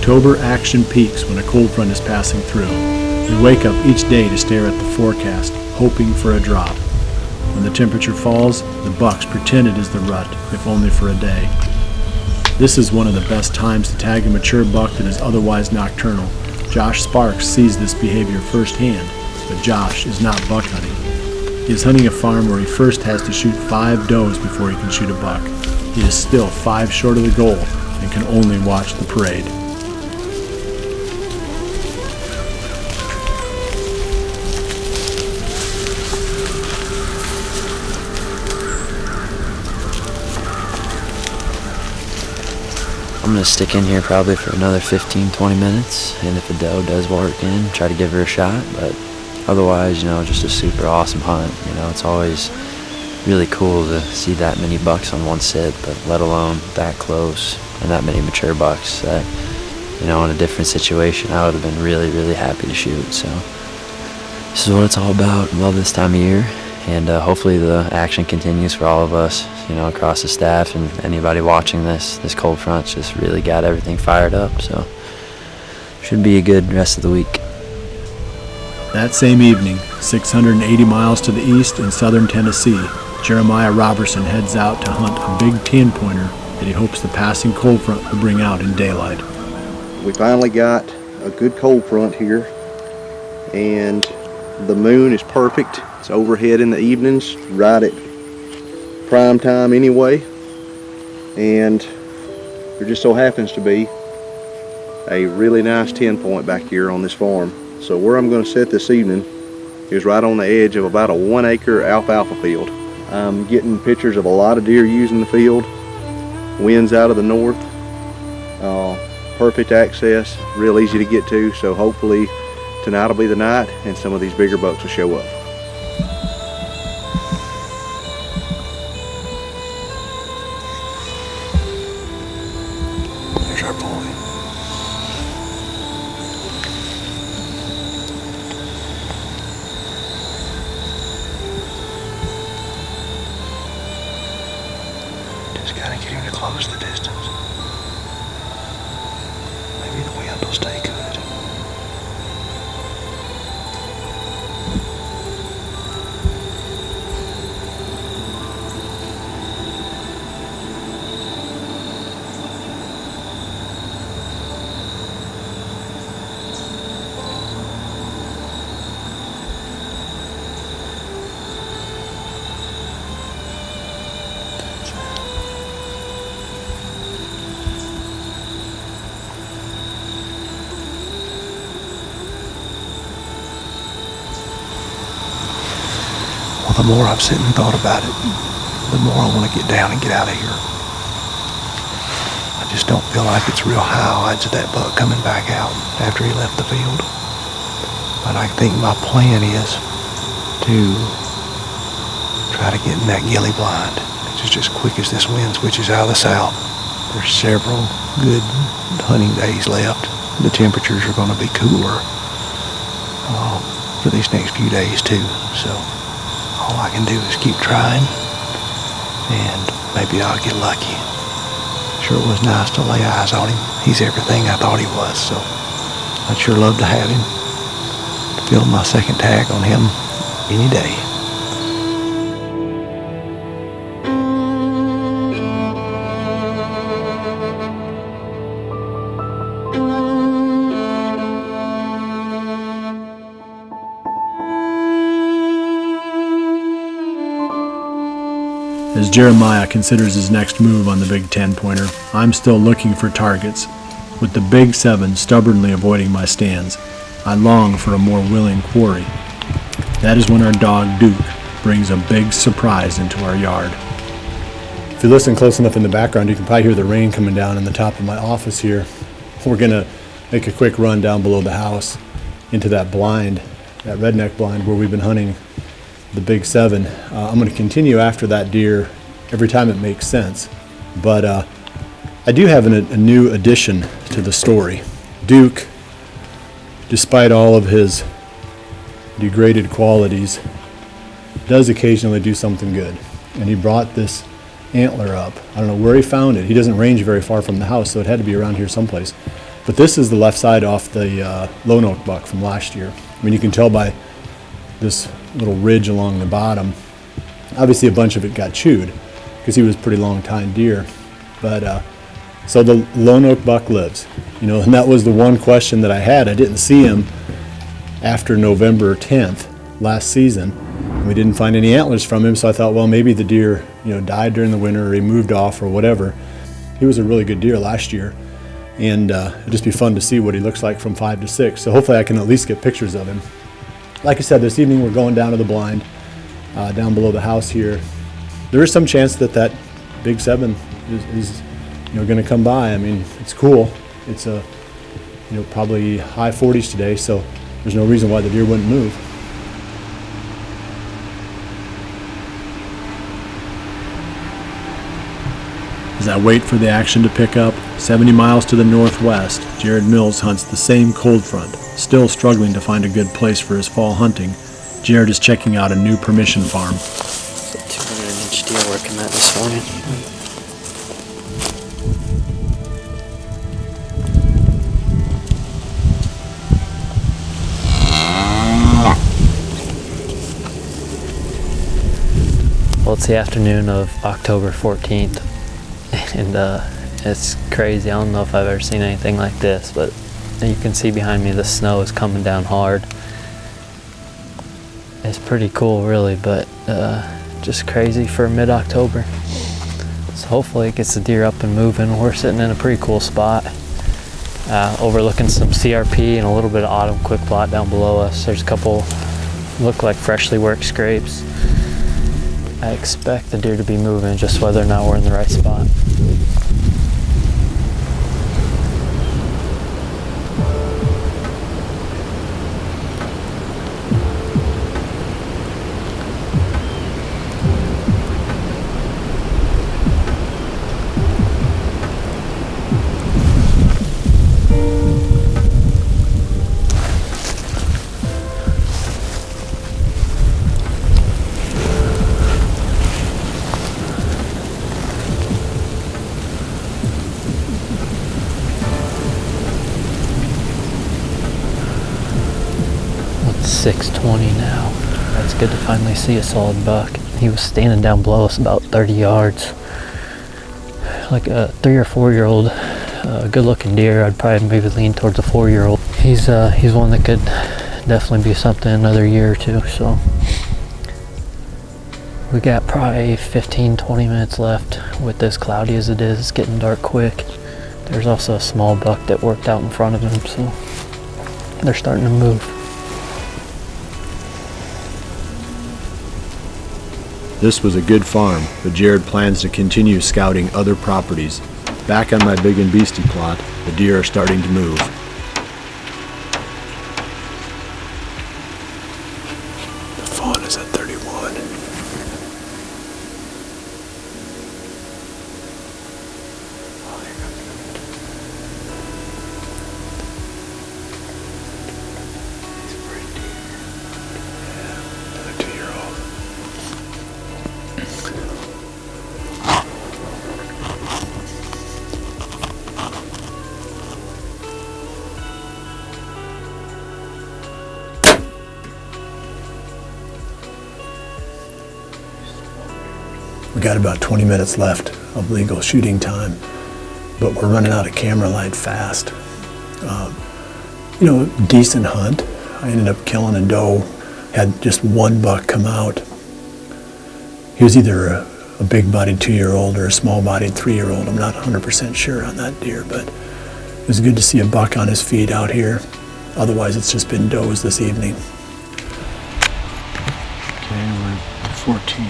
October action peaks when a cold front is passing through. We wake up each day to stare at the forecast, hoping for a drop. When the temperature falls, the bucks pretend it is the rut, if only for a day. This is one of the best times to tag a mature buck that is otherwise nocturnal. Josh Sparks sees this behavior firsthand, but Josh is not buck hunting. He is hunting a farm where he first has to shoot 5 does before he can shoot a buck. He is still 5 short of the goal and can only watch the parade. I'm going to stick in here probably for another 15-20 minutes, and if a doe does work in, try to give her a shot, but otherwise, just a super awesome hunt. It's always really cool to see that many bucks on one sit, but let alone that close and that many mature bucks that, in a different situation, I would have been really, really happy to shoot. So this is what it's all about. Love this time of year, and hopefully the action continues for all of us, across the staff, and anybody watching this cold front's just really got everything fired up. So should be a good rest of the week. That same evening, 680 miles to the east in southern Tennessee, Jeremiah Roberson heads out to hunt a big 10-pointer that he hopes the passing cold front will bring out in daylight. We finally got a good cold front here, and the moon is perfect. It's overhead in the evenings, right at prime time anyway, and there just so happens to be a really nice 10-point back here on this farm. So where I'm going to set this evening is right on the edge of about a 1-acre alfalfa field. I'm getting pictures of a lot of deer using the field. Winds out of the north. Perfect access, real easy to get to. So hopefully tonight will be the night and some of these bigger bucks will show up. There's our boy. Just gotta get him to close the distance. Maybe the wind will stay good. Well, the more I've sat and thought about it, the more I want to get down and get out of here. I just don't feel like it's real high odds of that buck coming back out after he left the field. But I think my plan is to try to get in that gilly blind. It's just as quick as this wind switches out of the south. There's several good hunting days left. The temperatures are going to be cooler for these next few days too. So all I can do is keep trying, and maybe I'll get lucky. Sure was nice to lay eyes on him. He's everything I thought he was, so I'd sure love to have him. Fill my second tag on him any day. As Jeremiah considers his next move on the big 10-pointer, I'm still looking for targets. With the big 7 stubbornly avoiding my stands, I long for a more willing quarry. That is when our dog Duke brings a big surprise into our yard. If you listen close enough in the background, you can probably hear the rain coming down in the top of my office here. We're going to make a quick run down below the house into that blind, that redneck blind where we've been hunting the big 7. I'm going to continue after that deer every time it makes sense, but I do have a new addition to the story. Duke, despite all of his degraded qualities, does occasionally do something good, and he brought this antler up. I don't know where he found it. He doesn't range very far from the house, so it had to be around here someplace. But this is the left side off the lone oak buck from last year. I mean, you can tell by this little ridge along the bottom. Obviously a bunch of it got chewed because he was a pretty long time deer. But so the lone oak buck lives, you know, and that was the one question that I had. I didn't see him after November 10th last season. We didn't find any antlers from him, so I thought, well, maybe the deer, you know, died during the winter or he moved off or whatever. He was a really good deer last year, and it'd just be fun to see what he looks like from 5 to 6. So hopefully I can at least get pictures of him. Like I said, this evening we're going down to the blind, down below the house here. There is some chance that that big 7 is you know, going to come by. I mean, it's cool. It's you know, probably high 40s today, so there's no reason why the deer wouldn't move. As I wait for the action to pick up, 70 miles to the northwest, Jared Mills hunts the same cold front. Still struggling to find a good place for his fall hunting, Jared is checking out a new permission farm. It's a 200-inch deer working that this morning. Well, it's the afternoon of October 14th. And it's crazy. I don't know if I've ever seen anything like this, but you can see behind me the snow is coming down hard. It's pretty cool, really, but just crazy for mid-October. So hopefully it gets the deer up and moving. We're sitting in a pretty cool spot, overlooking some CRP and a little bit of autumn quick plot down below us. There's a couple look like freshly worked scrapes. I expect the deer to be moving, just whether or not we're in the right spot. It's 6:20 now. It's good to finally see a solid buck. He was standing down below us about 30 yards. Like a 3 or 4 year old, good looking deer. I'd probably maybe lean towards a 4-year-old. He's one that could definitely be something another year or two. So we got probably 15-20 minutes left with this cloudy as it is. It's getting dark quick. There's also a small buck that worked out in front of him, so they're starting to move. This was a good farm, but Jared plans to continue scouting other properties. Back on my big and beastie plot, the deer are starting to move. The fawn is at 31. Oh, there goes it. He's a great deer. Yeah, another 2-year-old. We got about 20 minutes left of legal shooting time, but we're running out of camera light fast. You know, decent hunt. I ended up killing a doe, had just one buck come out. He was either a big-bodied 2-year-old or a small-bodied 3-year-old. I'm not 100% sure on that deer, but it was good to see a buck on his feet out here. Otherwise, it's just been does this evening. Okay, we're at 14.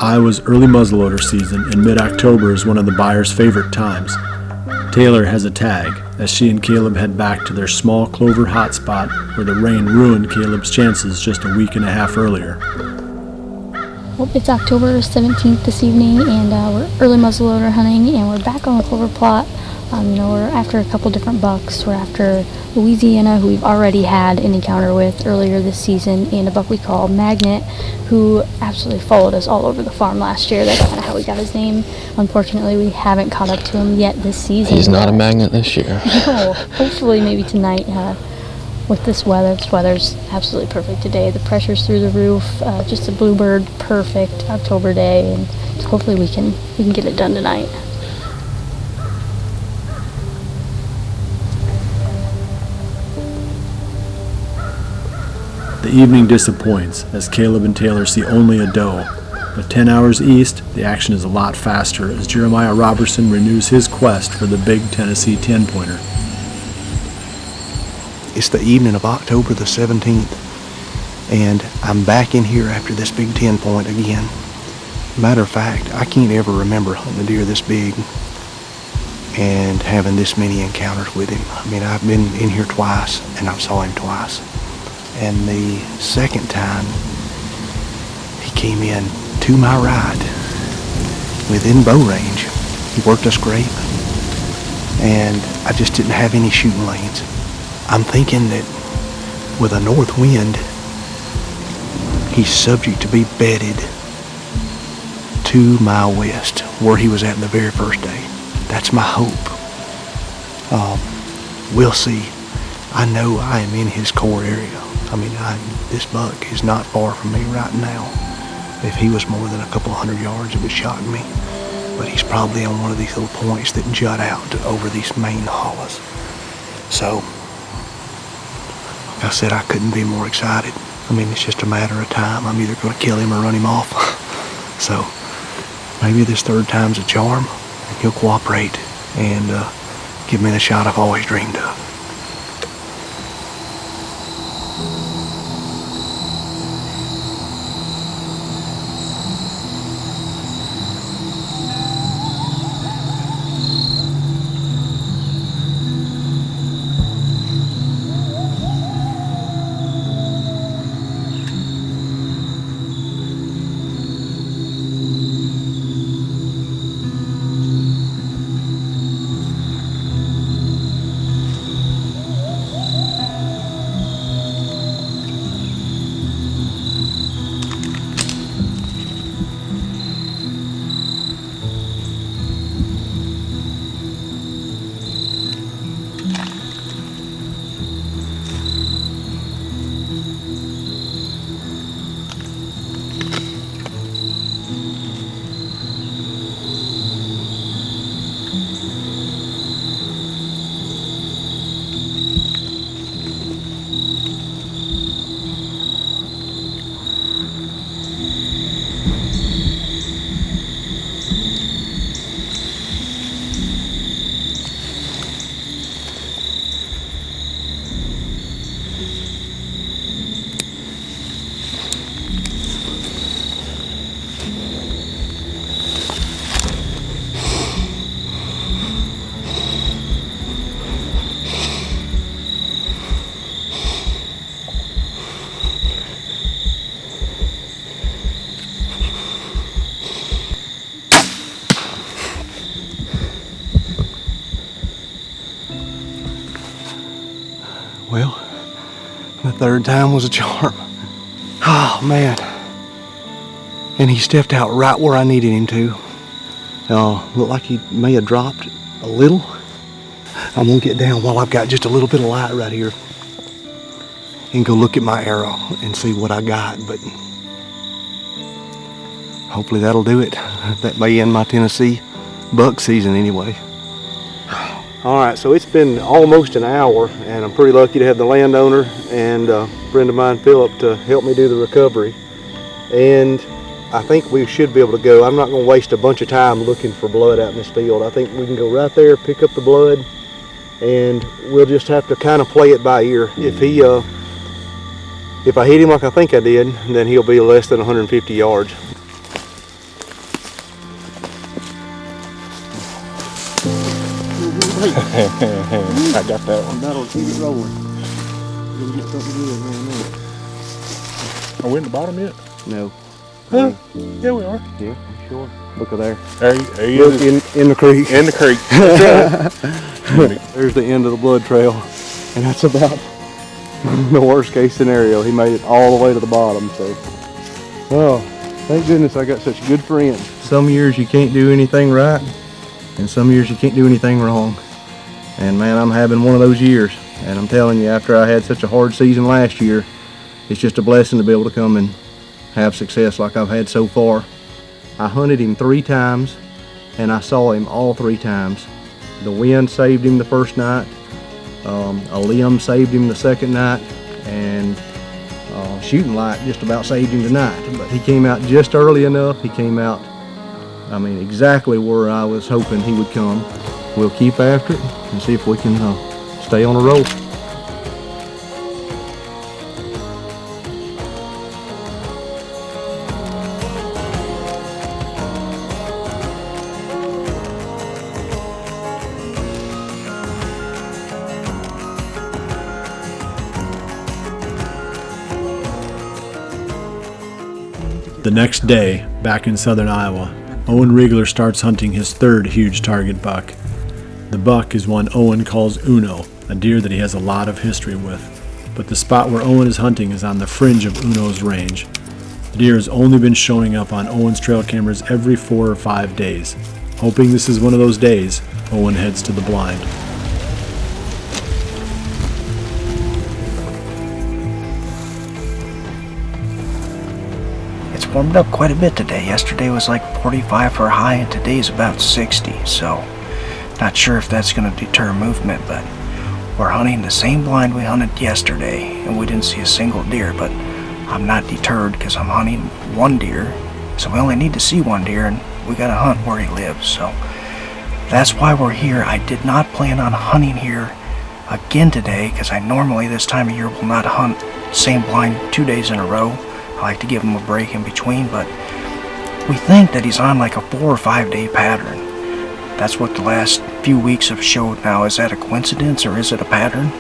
Iowa's early muzzleloader season in mid-October is one of the Byers' favorite times. Taylor has a tag as she and Caleb head back to their small clover hotspot where the rain ruined Caleb's chances just a week and a half earlier. Well, it's October 17th this evening, and we're early muzzleloader hunting, and we're back on the clover plot. We're after a couple different bucks. We're after Louisiana, who we've already had an encounter with earlier this season, and a buck we call Magnet, who absolutely followed us all over the farm last year. That's kind of how we got his name. Unfortunately, we haven't caught up to him yet this season. He's not a magnet this year. No, hopefully maybe tonight. With this weather's absolutely perfect today. The pressure's through the roof. Just a bluebird, perfect October day, and hopefully we can get it done tonight. The evening disappoints as Caleb and Taylor see only a doe. But 10 hours east, the action is a lot faster as Jeremiah Roberson renews his quest for the big Tennessee 10-pointer. It's the evening of October the 17th, and I'm back in here after this big 10-point again. Matter of fact, I can't ever remember hunting a deer this big and having this many encounters with him. I mean, I've been in here twice, and I saw him twice. And the second time, he came in to my right, within bow range. He worked us great, and I just didn't have any shooting lanes. I'm thinking that with a north wind, he's subject to be bedded to my west, where he was at the very first day. That's my hope. We'll see. I know I am in his core area. I mean, this buck is not far from me right now. If he was more than a couple hundred yards, it would shock me. But he's probably on one of these little points that jut out over these main hollows. So, like I said, I couldn't be more excited. I mean, it's just a matter of time. I'm either going to kill him or run him off. So, maybe this third time's a charm, and he'll cooperate and give me the shot I've always dreamed of. Well, the third time was a charm. Oh, man. And he stepped out right where I needed him to. Looked like he may have dropped a little. I'm gonna get down while I've got just a little bit of light right here and go look at my arrow and see what I got, but hopefully that'll do it. That may end my Tennessee buck season anyway. All right, so it's been almost an hour, and I'm pretty lucky to have the landowner and a friend of mine, Philip, to help me do the recovery. And I think we should be able to go. I'm not going to waste a bunch of time looking for blood out in this field. I think we can go right there, pick up the blood, and we'll just have to kind of play it by ear. If I hit him like I think I did, then he'll be less than 150 yards. I got that one. That'll keep it rolling. You'll get something good in there in a minute. Are we in the bottom yet? No. Huh? Yeah, we are. Yeah, sure. Look at there. There he Look is. in the creek. In the creek. That's right. There's the end of the blood trail, and that's about the worst case scenario. He made it all the way to the bottom. So, well, thank goodness I got such good friends. Some years you can't do anything right, and some years you can't do anything wrong. And man, I'm having one of those years. And I'm telling you, after I had such a hard season last year, it's just a blessing to be able to come and have success like I've had so far. I hunted him 3 times, and I saw him all 3 times. The wind saved him the first night, a limb saved him the second night, and shooting light just about saved him tonight. But he came out just early enough. He came out, I mean, exactly where I was hoping he would come. We'll keep after it and see if we can stay on a roll. The next day, back in southern Iowa, Owen Riegler starts hunting his 3rd huge target buck. The buck is one Owen calls Uno, a deer that he has a lot of history with. But the spot where Owen is hunting is on the fringe of Uno's range. The deer has only been showing up on Owen's trail cameras every 4 or 5 days. Hoping this is one of those days, Owen heads to the blind. It's warmed up quite a bit today. Yesterday was like 45 for a high, and today's about 60, so not sure if that's going to deter movement, but we're hunting the same blind we hunted yesterday, and we didn't see a single deer, but I'm not deterred because I'm hunting 1 deer, so we only need to see 1 deer, and we got to hunt where he lives, so that's why we're here. I did not plan on hunting here again today because I normally this time of year will not hunt same blind 2 days in a row. I like to give him a break in between, but we think that he's on like a 4 or 5 day pattern. That's what the last few weeks have showed. Now, is that a coincidence or is it a pattern?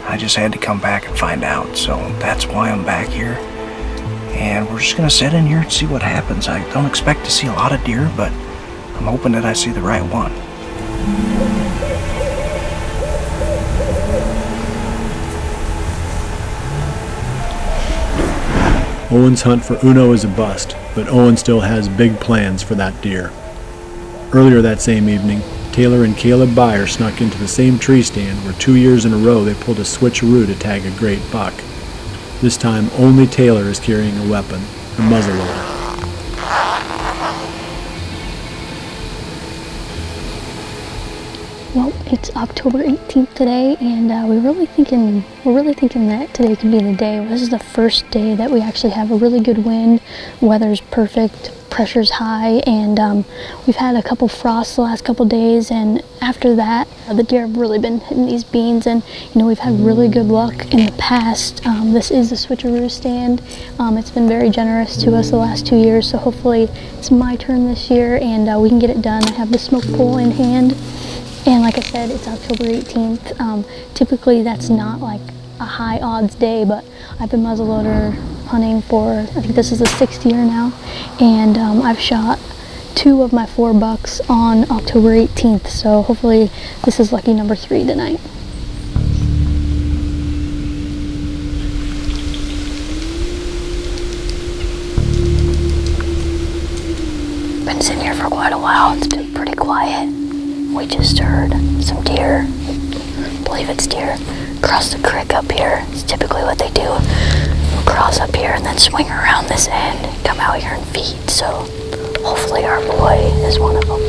I just had to come back and find out, so that's why I'm back here. And we're just gonna sit in here and see what happens. I don't expect to see a lot of deer, but I'm hoping that I see the right one. Owen's hunt for Uno is a bust, but Owen still has big plans for that deer. Earlier that same evening, Taylor and Caleb Byers snuck into the same tree stand where 2 years in a row they pulled a switcheroo to tag a great buck. This time, only Taylor is carrying a weapon, a muzzleloader. Well, it's October 18th today, and we're really thinking that today could be the day. This is the first day that we actually have a really good wind. Weather's perfect, pressure's high, and we've had a couple frosts the last couple days, and after that, the deer have really been hitting these beans, and we've had really good luck in the past. This is the switcheroo stand. It's been very generous to us the last 2 years, so hopefully it's my turn this year, and we can get it done. I have the smoke pole in hand. And like I said, it's October 18th. Typically that's not like a high odds day, but I've been muzzleloader hunting for, I think this is the 6th year now, and I've shot 2 of my 4 bucks on October 18th, so hopefully this is lucky number 3 tonight. Been sitting here for quite a while. It's been pretty quiet. We just heard some deer, I believe it's deer, cross the creek up here. It's typically what they do. Cross up here and then swing around this end, come out here and feed. So hopefully our boy is one of them.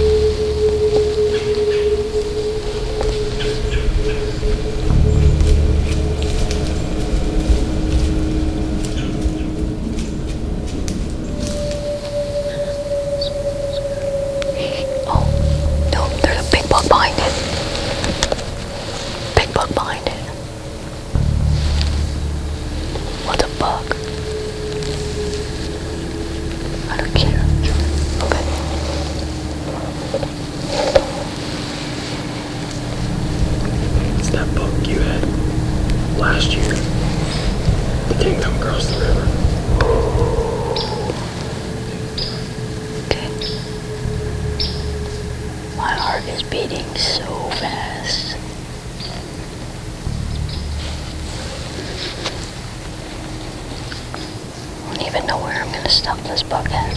Behind it. Big buck behind it. What's a buck? I don't care. Okay. It's that buck you had last year. The king come across the river. heart is beating so fast. I don't even know where I'm gonna stop this buck at.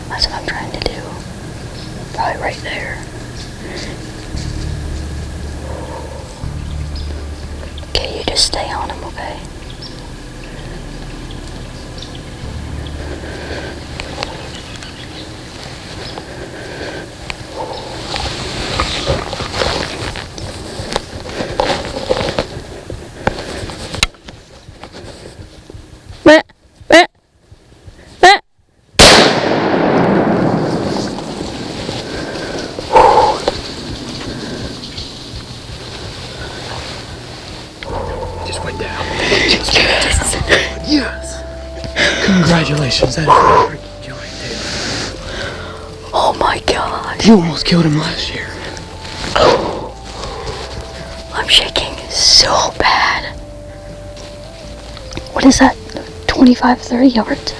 That's what I'm trying to do. Probably right there. Okay, you just stay on him, okay? Just went down. Yes. Congratulations. That is a freaking giant tail. Oh my god. You almost killed him last year. I'm shaking so bad. What is that? 25, 30 yards?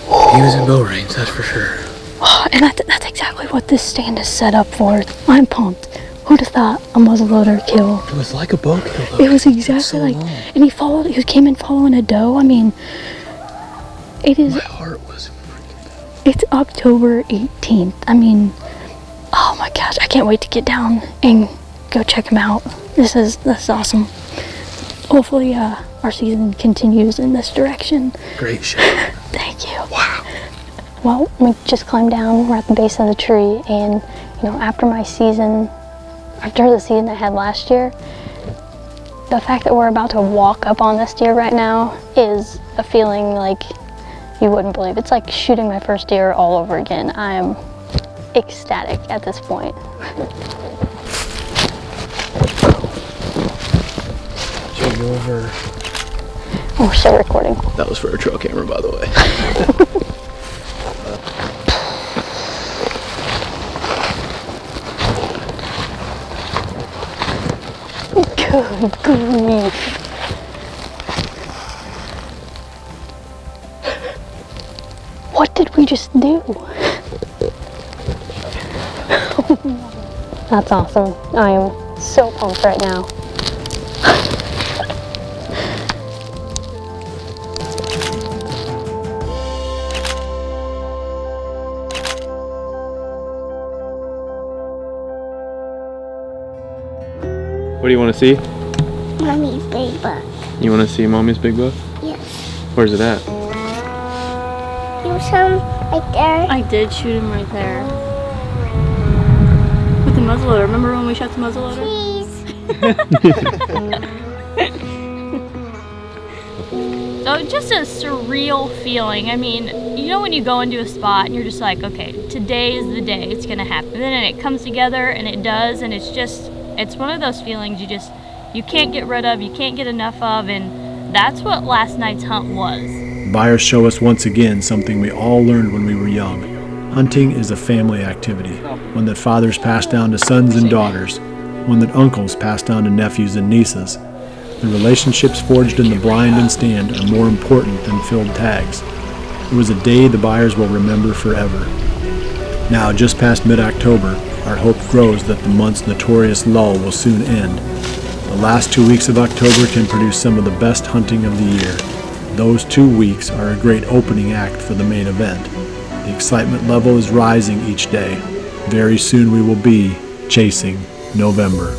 He was in bow range, that's for sure. Oh, and that's exactly what this stand is set up for. I'm pumped. Who'd have thought a muzzleloader kill? It was like a bow kill, though. It was exactly so like, long. and he came in following a doe. I mean, it is. My heart was freaking. It's October 18th. I mean, oh my gosh, I can't wait to get down and go check him out. This is awesome. Hopefully, our season continues in this direction. Great shot. Thank you. Wow. Well, we just climbed down. We're at the base of the tree, and after the season I had last year, the fact that we're about to walk up on this deer right now is a feeling like you wouldn't believe. It's like shooting my first deer all over again. I am ecstatic at this point. Should we go over? Oh, we're still recording. That was for a trail camera, by the way. Good grief. What did we just do? That's awesome. I am so pumped right now. What do you want to see? Mommy's big buck. You want to see Mommy's big buck? Yes. Where's it at? You saw him right there. I did shoot him right there. With the muzzleloader. Remember when we shot the muzzleloader? Please. So just a surreal feeling. I mean, when you go into a spot and you're just like, okay, today is the day it's gonna happen. And then it comes together and it does, and it's one of those feelings you can't get rid of, you can't get enough of, and that's what last night's hunt was. Byers show us once again something we all learned when we were young. Hunting is a family activity, one that fathers pass down to sons and daughters, one that uncles pass down to nephews and nieces. The relationships forged in the blind and stand are more important than filled tags. It was a day the Byers will remember forever. Now, just past mid-October, our hope grows that the month's notorious lull will soon end. The last 2 weeks of October can produce some of the best hunting of the year. Those 2 weeks are a great opening act for the main event. The excitement level is rising each day. Very soon we will be chasing November.